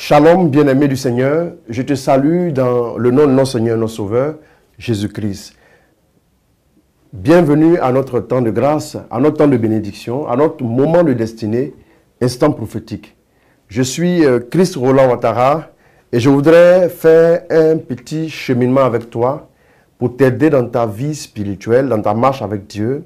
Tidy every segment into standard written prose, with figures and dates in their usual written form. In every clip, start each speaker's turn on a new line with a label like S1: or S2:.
S1: Shalom, bien-aimé du Seigneur, je te salue dans le nom de notre Seigneur, notre Sauveur, Jésus-Christ. Bienvenue à notre temps de grâce, à notre temps de bénédiction, à notre moment de destinée, instant prophétique. Je suis Christ Roland Ouattara et je voudrais faire un petit cheminement avec toi pour t'aider dans ta vie spirituelle, dans ta marche avec Dieu.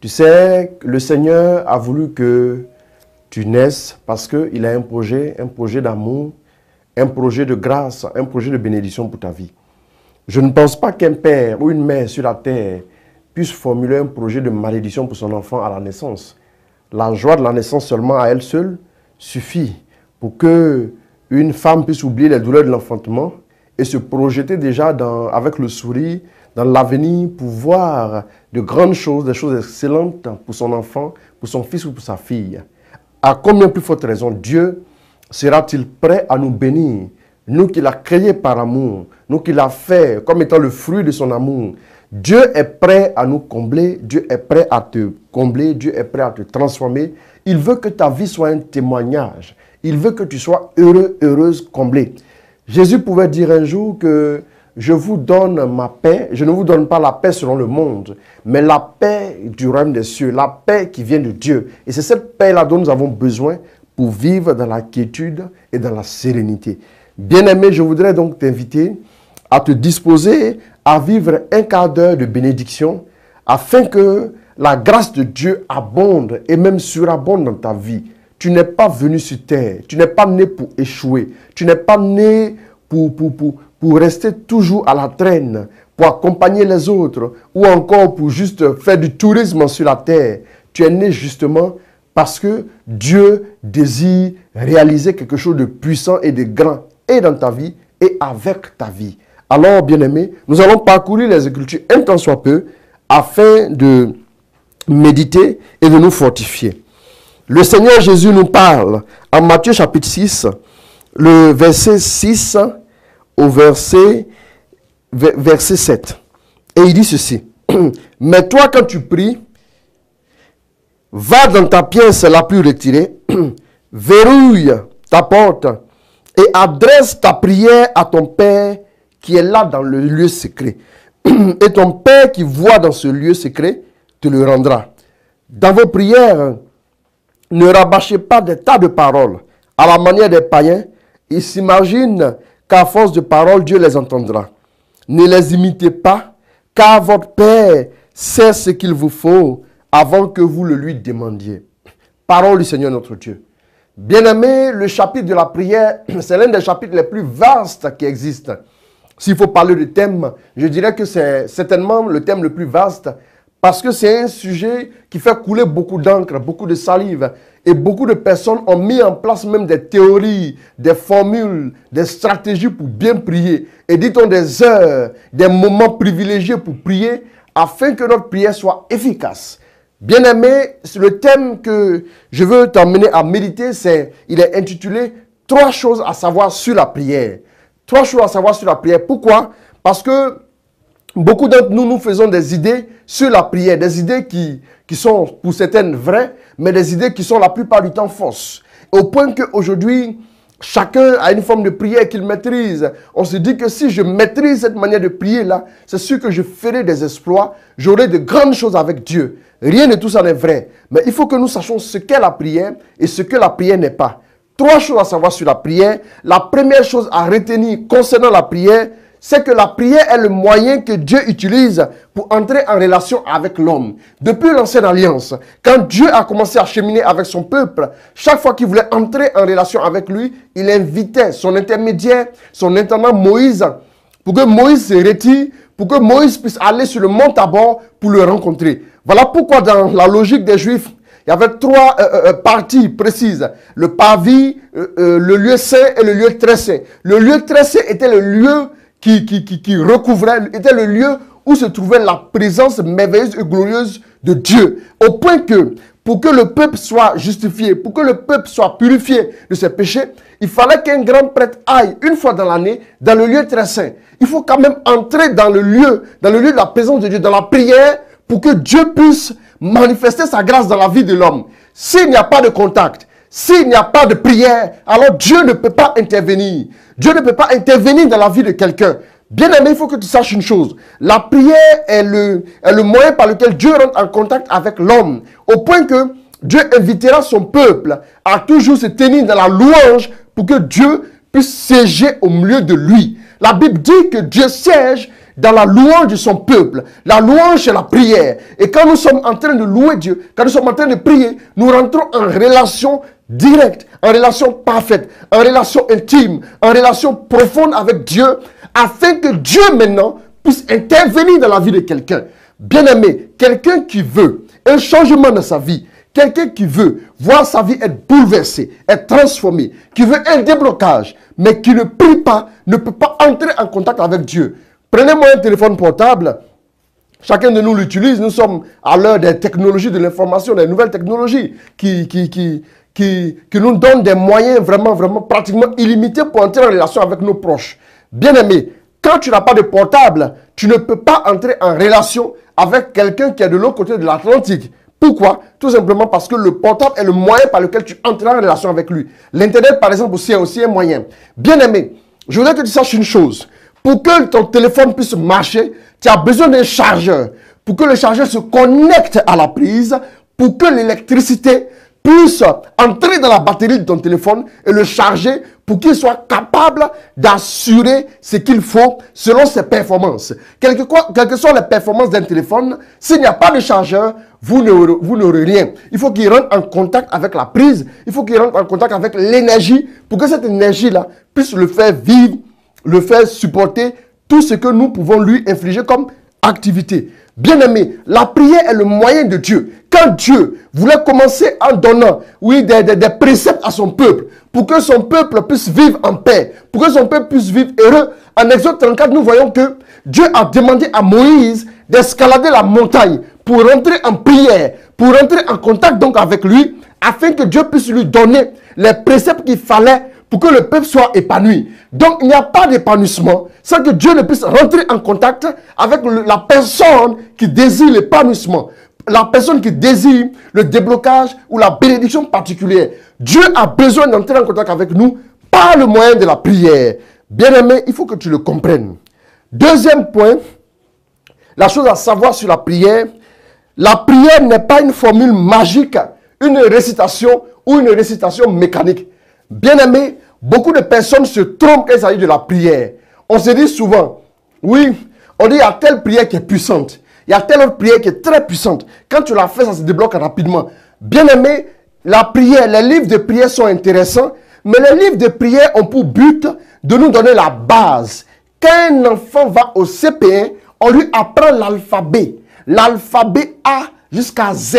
S1: Tu sais, le Seigneur a voulu que tu naisses parce qu'il a un projet d'amour, un projet de grâce, un projet de bénédiction pour ta vie. Je ne pense pas qu'un père ou une mère sur la terre puisse formuler un projet de malédiction pour son enfant à la naissance. La joie de la naissance seulement à elle seule suffit pour que une femme puisse oublier les douleurs de l'enfantement et se projeter déjà avec le sourire dans l'avenir pour voir de grandes choses, des choses excellentes pour son enfant, pour son fils ou pour sa fille. À combien plus forte raison Dieu sera-t-il prêt à nous bénir, nous qu'il a créés par amour, nous qu'il a fait comme étant le fruit de son amour. Dieu est prêt à nous combler, Dieu est prêt à te combler, Dieu est prêt à te transformer. Il veut que ta vie soit un témoignage. Il veut que tu sois heureux, heureuse, comblée. Jésus pouvait dire un jour que je vous donne ma paix, je ne vous donne pas la paix selon le monde, mais la paix du royaume des cieux, la paix qui vient de Dieu. Et c'est cette paix-là dont nous avons besoin pour vivre dans la quiétude et dans la sérénité. Bien-aimé, je voudrais donc t'inviter à te disposer à vivre un quart d'heure de bénédiction afin que la grâce de Dieu abonde et même surabonde dans ta vie. Tu n'es pas venu sur terre, tu n'es pas né pour échouer, tu n'es pas né pour rester toujours à la traîne, pour accompagner les autres, ou encore pour juste faire du tourisme sur la terre. Tu es né justement parce que Dieu désire réaliser quelque chose de puissant et de grand, et dans ta vie, et avec ta vie. Alors, bien-aimés, nous allons parcourir les Écritures un tant soit peu, afin de méditer et de nous fortifier. Le Seigneur Jésus nous parle en Matthieu chapitre 6, le verset 6 au verset 7. Et il dit ceci. Mais toi, quand tu pries, va dans ta pièce la plus retirée, verrouille ta porte et adresse ta prière à ton Père qui est là dans le lieu secret. Et ton Père qui voit dans ce lieu secret te le rendra. Dans vos prières, ne rabâchez pas des tas de paroles à la manière des païens. Ils s'imaginent qu'à force de paroles, Dieu les entendra. Ne les imitez pas, car votre Père sait ce qu'il vous faut avant que vous le lui demandiez. Parole du Seigneur notre Dieu. Bien-aimé, le chapitre de la prière, c'est l'un des chapitres les plus vastes qui existent. S'il faut parler de thème, je dirais que c'est certainement le thème le plus vaste parce que c'est un sujet qui fait couler beaucoup d'encre, beaucoup de salive. Et beaucoup de personnes ont mis en place même des théories, des formules, des stratégies pour bien prier. Et dit-on des heures, des moments privilégiés pour prier afin que notre prière soit efficace. Bien-aimé, le thème que je veux t'emmener à méditer, il est intitulé « 3 choses à savoir sur la prière ». 3 choses à savoir sur la prière. Pourquoi? Parce que beaucoup d'entre nous, nous faisons des idées sur la prière, des idées qui sont pour certaines vraies, mais des idées qui sont la plupart du temps fausses. Au point qu'aujourd'hui, chacun a une forme de prière qu'il maîtrise. On se dit que si je maîtrise cette manière de prier-là, c'est sûr que je ferai des exploits, j'aurai de grandes choses avec Dieu. Rien de tout ça n'est vrai. Mais il faut que nous sachions ce qu'est la prière et ce que la prière n'est pas. 3 choses à savoir sur la prière. La première chose à retenir concernant la prière, c'est que la prière est le moyen que Dieu utilise pour entrer en relation avec l'homme. Depuis l'ancienne alliance, quand Dieu a commencé à cheminer avec son peuple, chaque fois qu'il voulait entrer en relation avec lui, il invitait son intermédiaire, son intendant Moïse, pour que Moïse se retire, pour que Moïse puisse aller sur le mont Tabor pour le rencontrer. Voilà pourquoi dans la logique des Juifs, il y avait 3 parties précises. Le parvis, le lieu saint et le lieu très saint. Le lieu très saint était le lieu qui recouvrait, était le lieu où se trouvait la présence merveilleuse et glorieuse de Dieu. Au point que, pour que le peuple soit justifié, pour que le peuple soit purifié de ses péchés, il fallait qu'un grand prêtre aille une fois dans l'année dans le lieu très saint. Il faut quand même entrer dans le lieu de la présence de Dieu, dans la prière, pour que Dieu puisse manifester sa grâce dans la vie de l'homme. S'il n'y a pas de contact, S'il n'y a pas de prière, alors Dieu ne peut pas intervenir. Dieu ne peut pas intervenir dans la vie de quelqu'un. Bien-aimé, il faut que tu saches une chose. La prière est le moyen par lequel Dieu rentre en contact avec l'homme. Au point que Dieu invitera son peuple à toujours se tenir dans la louange pour que Dieu puisse siéger au milieu de lui. La Bible dit que Dieu siège dans la louange de son peuple. La louange, c'est la prière. Et quand nous sommes en train de louer Dieu, quand nous sommes en train de prier, nous rentrons en relation directe, en relation parfaite, en relation intime, en relation profonde avec Dieu, afin que Dieu maintenant puisse intervenir dans la vie de quelqu'un. Bien-aimé, quelqu'un qui veut un changement dans sa vie, quelqu'un qui veut voir sa vie être bouleversée, être transformée, qui veut un déblocage, mais qui ne prie pas, ne peut pas entrer en contact avec Dieu. Prenez-moi un téléphone portable. Chacun de nous l'utilise. Nous sommes à l'heure des technologies de l'information, des nouvelles technologies qui nous donnent des moyens vraiment pratiquement illimités pour entrer en relation avec nos proches. Bien-aimé, quand tu n'as pas de portable, tu ne peux pas entrer en relation avec quelqu'un qui est de l'autre côté de l'Atlantique. Pourquoi? Tout simplement parce que le portable est le moyen par lequel tu entreras en relation avec lui. L'Internet, par exemple, aussi est aussi un moyen. Bien-aimé, je voudrais que tu saches une chose. Pour que ton téléphone puisse marcher, tu as besoin d'un chargeur. Pour que le chargeur se connecte à la prise, pour que l'électricité puisse entrer dans la batterie de ton téléphone et le charger pour qu'il soit capable d'assurer ce qu'il faut selon ses performances. Quelles que soient les performances d'un téléphone, s'il n'y a pas de chargeur, vous n'aurez rien. Il faut qu'il rentre en contact avec la prise, il faut qu'il rentre en contact avec l'énergie pour que cette énergie-là puisse le faire vivre, le faire supporter tout ce que nous pouvons lui infliger comme activité. Bien-aimé, la prière est le moyen de Dieu. Quand Dieu voulait commencer en donnant, oui, des préceptes à son peuple, pour que son peuple puisse vivre en paix, pour que son peuple puisse vivre heureux, en Exode 34, nous voyons que Dieu a demandé à Moïse d'escalader la montagne pour rentrer en prière, pour rentrer en contact donc avec lui, afin que Dieu puisse lui donner les préceptes qu'il fallait pour que le peuple soit épanoui. Donc, il n'y a pas d'épanouissement sans que Dieu ne puisse rentrer en contact avec la personne qui désire l'épanouissement, la personne qui désire le déblocage ou la bénédiction particulière. Dieu a besoin d'entrer en contact avec nous par le moyen de la prière. Bien-aimé, il faut que tu le comprennes. Deuxième point, la chose à savoir sur la prière n'est pas une formule magique, une récitation ou une récitation mécanique. Bien-aimé, beaucoup de personnes se trompent quand il s'agit de la prière. On se dit souvent, oui, on dit il y a telle prière qui est puissante. Il y a telle autre prière qui est très puissante. Quand tu la fais, ça se débloque rapidement. Bien-aimé, la prière, les livres de prière sont intéressants, mais les livres de prière ont pour but de nous donner la base. Quand un enfant va au CP1, on lui apprend l'alphabet. L'alphabet A jusqu'à Z.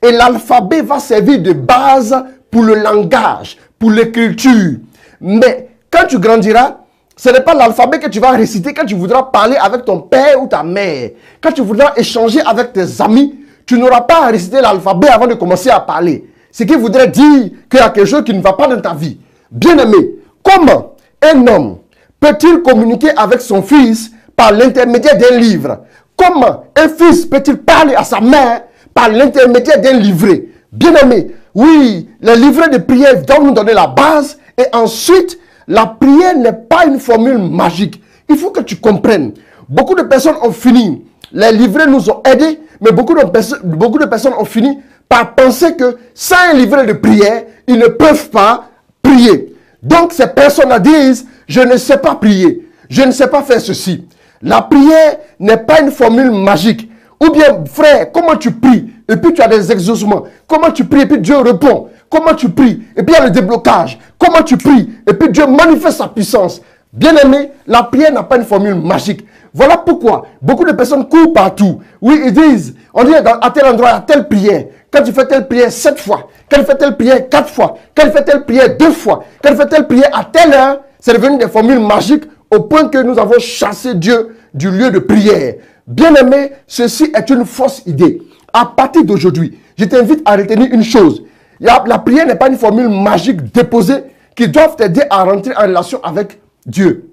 S1: Et l'alphabet va servir de base pour le langage, pour l'écriture. Mais quand tu grandiras, ce n'est pas l'alphabet que tu vas réciter quand tu voudras parler avec ton père ou ta mère. Quand tu voudras échanger avec tes amis, tu n'auras pas à réciter l'alphabet avant de commencer à parler. Ce qui voudrait dire qu'il y a quelque chose qui ne va pas dans ta vie. Bien-aimé, comment un homme peut-il communiquer avec son fils par l'intermédiaire d'un livre? Comment un fils peut-il parler à sa mère par l'intermédiaire d'un livret? Bien-aimé, oui, les livrets de prière doivent nous donner la base. Et ensuite, la prière n'est pas une formule magique. Il faut que tu comprennes. Beaucoup de personnes ont fini. Les livrets nous ont aidés, mais beaucoup de personnes ont fini par penser que sans un livret de prière, ils ne peuvent pas prier. Donc ces personnes disent, je ne sais pas prier, je ne sais pas faire ceci. La prière n'est pas une formule magique. Ou bien, frère, comment tu pries et puis tu as des exaucements? Comment tu pries et puis Dieu répond? Comment tu pries et puis il y a le déblocage? Comment tu pries et puis Dieu manifeste sa puissance? Bien-aimé, la prière n'a pas une formule magique. Voilà pourquoi beaucoup de personnes courent partout. Oui, ils disent, on dit à tel endroit, à telle prière. Quand tu fais telle prière 7 fois, quand tu fais telle prière 4 fois, quand tu fais telle prière 2 fois, quand tu fais telle prière à telle heure, c'est devenu des formules magiques au point que nous avons chassé Dieu du lieu de prière. Bien-aimé, ceci est une fausse idée. À partir d'aujourd'hui, je t'invite à retenir une chose. La prière n'est pas une formule magique déposée qui doit t'aider à rentrer en relation avec Dieu.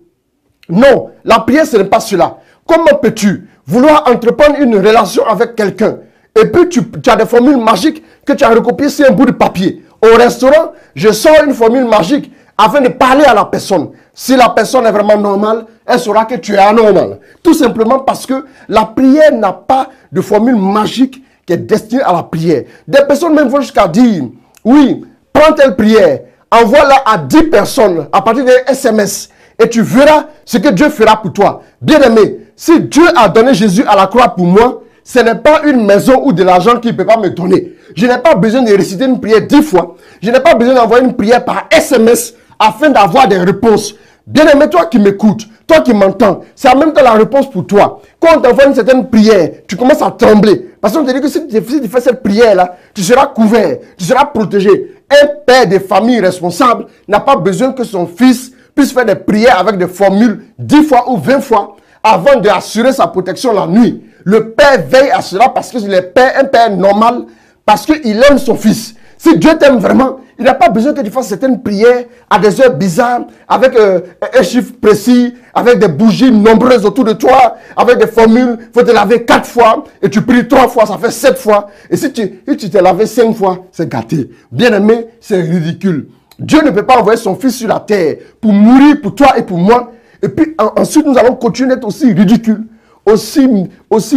S1: Non, la prière, ce n'est pas cela. Comment peux-tu vouloir entreprendre une relation avec quelqu'un et puis tu as des formules magiques que tu as recopiées sur un bout de papier? Au restaurant, je sors une formule magique afin de parler à la personne. Si la personne est vraiment normale, elle saura que tu es anormal. Tout simplement parce que la prière n'a pas de formule magique qui est destinée à la prière. Des personnes même vont jusqu'à dire, oui, prends telle prière, envoie-la à 10 personnes à partir d'un SMS et tu verras ce que Dieu fera pour toi. Bien-aimé, si Dieu a donné Jésus à la croix pour moi, ce n'est pas une maison ou de l'argent qu'il ne peut pas me donner. Je n'ai pas besoin de réciter une prière 10 fois. Je n'ai pas besoin d'envoyer une prière par SMS afin d'avoir des réponses. Bien-aimé, toi qui m'écoutes, toi qui m'entends, c'est en même temps la réponse pour toi. Quand on t'envoie une certaine prière, tu commences à trembler. Parce qu'on te dit que si tu fais cette prière-là, tu seras couvert, tu seras protégé. Un père de famille responsable n'a pas besoin que son fils puisse faire des prières avec des formules 10 fois ou 20 fois avant d'assurer sa protection la nuit. Le père veille à cela parce que c'est un père normal, parce qu'il aime son fils. Si Dieu t'aime vraiment, il n'a pas besoin que tu fasses certaines prières à des heures bizarres, avec un chiffre précis, avec des bougies nombreuses autour de toi, avec des formules. Il faut te laver 4 fois et tu pries 3 fois, ça fait 7 fois. Et si tu t'es lavé 5 fois, c'est gâté. Bien aimé, c'est ridicule. Dieu ne peut pas envoyer son fils sur la terre pour mourir pour toi et pour moi. Et puis ensuite, nous allons continuer d'être aussi ridicules, aussi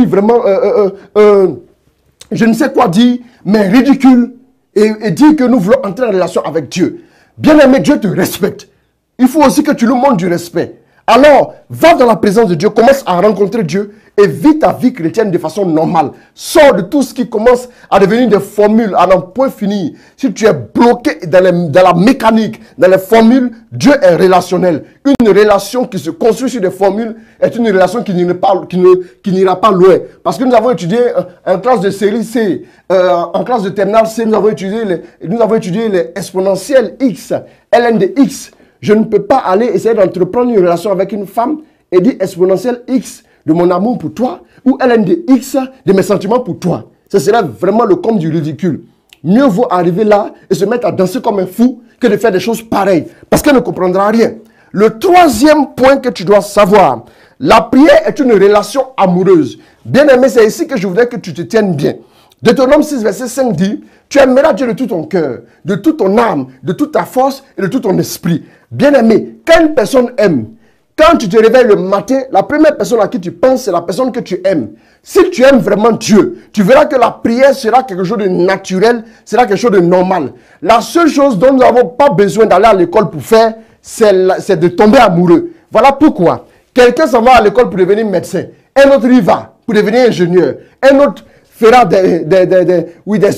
S1: vraiment, je ne sais quoi dire, mais ridicule. Et dire que nous voulons entrer en relation avec Dieu. Bien-aimé, Dieu te respecte. Il faut aussi que tu lui montres du respect. Alors, va dans la présence de Dieu, commence à rencontrer Dieu et vis ta vie chrétienne de façon normale. Sors de tout ce qui commence à devenir des formules, à n'en point finir. Si tu es bloqué dans la mécanique, dans les formules, Dieu est relationnel. Une relation qui se construit sur des formules est une relation qui n'ira pas loin. Parce que nous avons étudié en classe de série C, en classe de terminale C, nous avons étudié les exponentielles X, ln de X. Je ne peux pas aller essayer d'entreprendre une relation avec une femme et dire exponentielle X de mon amour pour toi ou ln de X de mes sentiments pour toi. Ce serait vraiment le comble du ridicule. Mieux vaut arriver là et se mettre à danser comme un fou que de faire des choses pareilles parce qu'elle ne comprendra rien. Le troisième point que tu dois savoir, la prière est une relation amoureuse. Bien aimé, c'est ici que je voudrais que tu te tiennes bien. Deutéronome 6, verset 5 dit, tu aimeras Dieu de tout ton cœur, de toute ton âme, de toute ta force et de tout ton esprit. Bien aimé, quand une personne aime, quand tu te réveilles le matin, la première personne à qui tu penses, c'est la personne que tu aimes. Si tu aimes vraiment Dieu, tu verras que la prière sera quelque chose de naturel, sera quelque chose de normal. La seule chose dont nous n'avons pas besoin d'aller à l'école pour faire, c'est de tomber amoureux. Voilà pourquoi. Quelqu'un s'en va à l'école pour devenir médecin. Un autre y va pour devenir ingénieur. Un autre fera des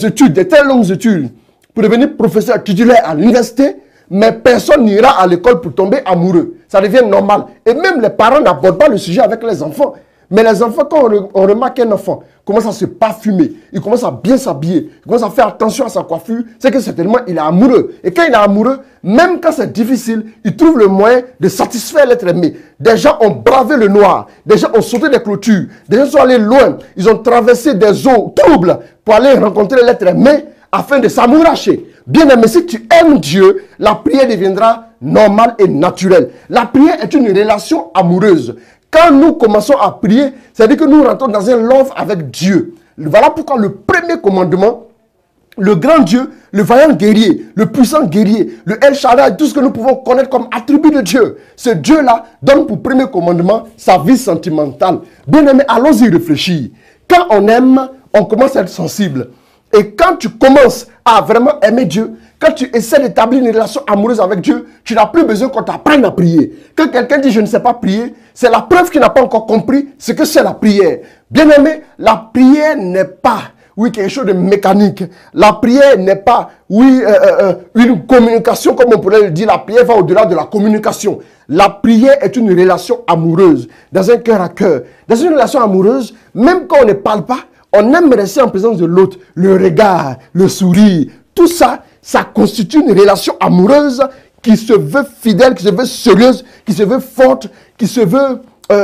S1: études, des très longues études pour devenir professeur titulaire à l'université. Mais personne n'ira à l'école pour tomber amoureux. Ça devient normal. Et même les parents n'abordent pas le sujet avec les enfants. Mais les enfants, quand on remarque qu'un enfant commence à se parfumer, il commence à bien s'habiller, il commence à faire attention à sa coiffure, c'est que certainement il est amoureux. Et quand il est amoureux, même quand c'est difficile, il trouve le moyen de satisfaire l'être aimé. Des gens ont bravé le noir, des gens ont sauté des clôtures, des gens sont allés loin, ils ont traversé des eaux troubles pour aller rencontrer l'être aimé afin de s'amouracher. Bien aimé, si tu aimes Dieu, la prière deviendra normale et naturelle. La prière est une relation amoureuse. Quand nous commençons à prier, c'est-à-dire que nous rentrons dans un love avec Dieu. Voilà pourquoi le premier commandement, le grand Dieu, le vaillant guerrier, le puissant guerrier, le El Shaddai, tout ce que nous pouvons connaître comme attribut de Dieu. Ce Dieu-là donne pour premier commandement sa vie sentimentale. Bien aimé, allons-y réfléchir. Quand on aime, on commence à être sensible. Et quand tu commences à vraiment aimer Dieu, quand tu essaies d'établir une relation amoureuse avec Dieu, tu n'as plus besoin qu'on t'apprenne à prier. Quand quelqu'un dit je ne sais pas prier, c'est la preuve qu'il n'a pas encore compris ce que c'est la prière. Bien aimé, la prière n'est pas, quelque chose de mécanique. La prière n'est pas, une communication, comme on pourrait le dire. La prière va au-delà de la communication. La prière est une relation amoureuse, dans un cœur à cœur. Dans une relation amoureuse, même quand on ne parle pas, on aime rester en présence de l'autre. Le regard, le sourire, tout ça, ça constitue une relation amoureuse qui se veut fidèle, qui se veut sérieuse, qui se veut forte, qui se veut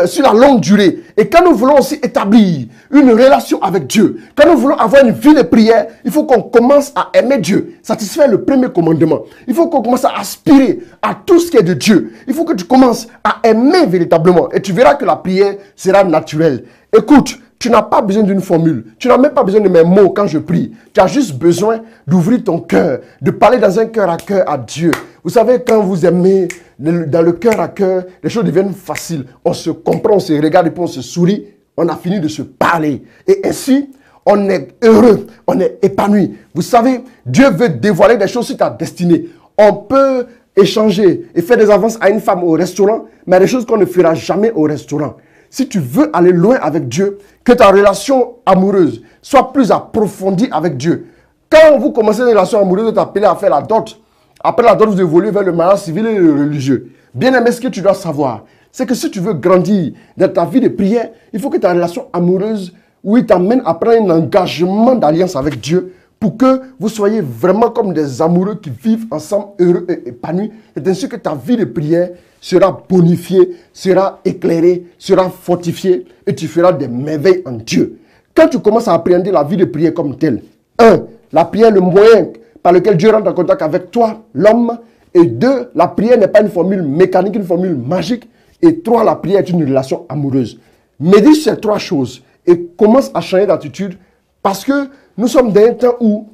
S1: sur la longue durée. Et quand nous voulons aussi établir une relation avec Dieu, quand nous voulons avoir une vie de prière, il faut qu'on commence à aimer Dieu, satisfaire le premier commandement. Il faut qu'on commence à aspirer à tout ce qui est de Dieu. Il faut que tu commences à aimer véritablement. Et tu verras que la prière sera naturelle. Écoute, Tu n'as pas besoin d'une formule. Tu n'as même pas besoin de mes mots quand je prie. Tu as juste besoin d'ouvrir ton cœur, de parler dans un cœur à cœur à Dieu. Vous savez, quand vous aimez dans le cœur à cœur, les choses deviennent faciles. On se comprend, on se regarde et puis on se sourit. On a fini de se parler. Et ainsi, on est heureux, on est épanoui. Vous savez, Dieu veut dévoiler des choses sur ta destinée. On peut échanger et faire des avances à une femme au restaurant, mais des choses qu'on ne fera jamais au restaurant. Si tu veux aller loin avec Dieu, que ta relation amoureuse soit plus approfondie avec Dieu. Quand vous commencez une relation amoureuse, vous êtes appelé à faire la dot. Après la dot, vous évoluez vers le mariage civil et le religieux. Bien aimé, ce que tu dois savoir, c'est que si tu veux grandir dans ta vie de prière, il faut que ta relation amoureuse, oui, t'amène à prendre un engagement d'alliance avec Dieu pour que vous soyez vraiment comme des amoureux qui vivent ensemble heureux et épanouis. C'est ainsi que ta vie de prière sera bonifiée, sera éclairée, sera fortifiée et tu feras des merveilles en Dieu. Quand tu commences à appréhender la vie de prière comme telle, 1. La prière est le moyen par lequel Dieu rentre en contact avec toi, l'homme. Et 2. La prière n'est pas une formule mécanique, une formule magique. Et 3. La prière est une relation amoureuse. Médite ces 3 choses et commence à changer d'attitude parce que nous sommes dans un temps où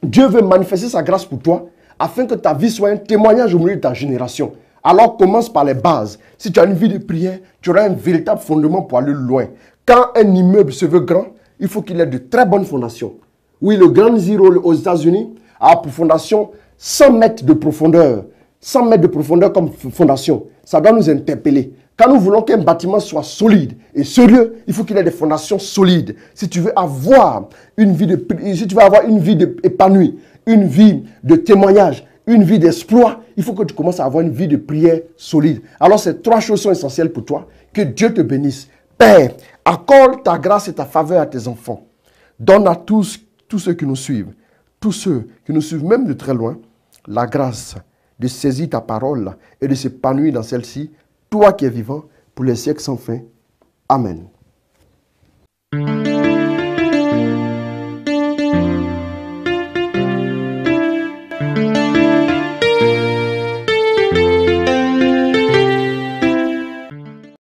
S1: Dieu veut manifester sa grâce pour toi afin que ta vie soit un témoignage au milieu de ta génération. Alors commence par les bases. Si tu as une vie de prière, tu auras un véritable fondement pour aller loin. Quand un immeuble se veut grand, il faut qu'il ait de très bonnes fondations. Oui, le Grand Zero aux États-Unis a pour fondation 100 mètres de profondeur. 100 mètres de profondeur comme fondation. Ça doit nous interpeller. Quand nous voulons qu'un bâtiment soit solide et sérieux, il faut qu'il ait des fondations solides. Si tu veux avoir une vie épanouie, une vie de témoignage, une vie d'exploit, il faut que tu commences à avoir une vie de prière solide. Alors ces 3 choses sont essentielles pour toi. Que Dieu te bénisse. Père, accorde ta grâce et ta faveur à tes enfants. Donne à tous ceux qui nous suivent, tous ceux qui nous suivent même de très loin, la grâce de saisir ta parole et de s'épanouir dans celle-ci, toi qui es vivant, pour les siècles sans fin. Amen.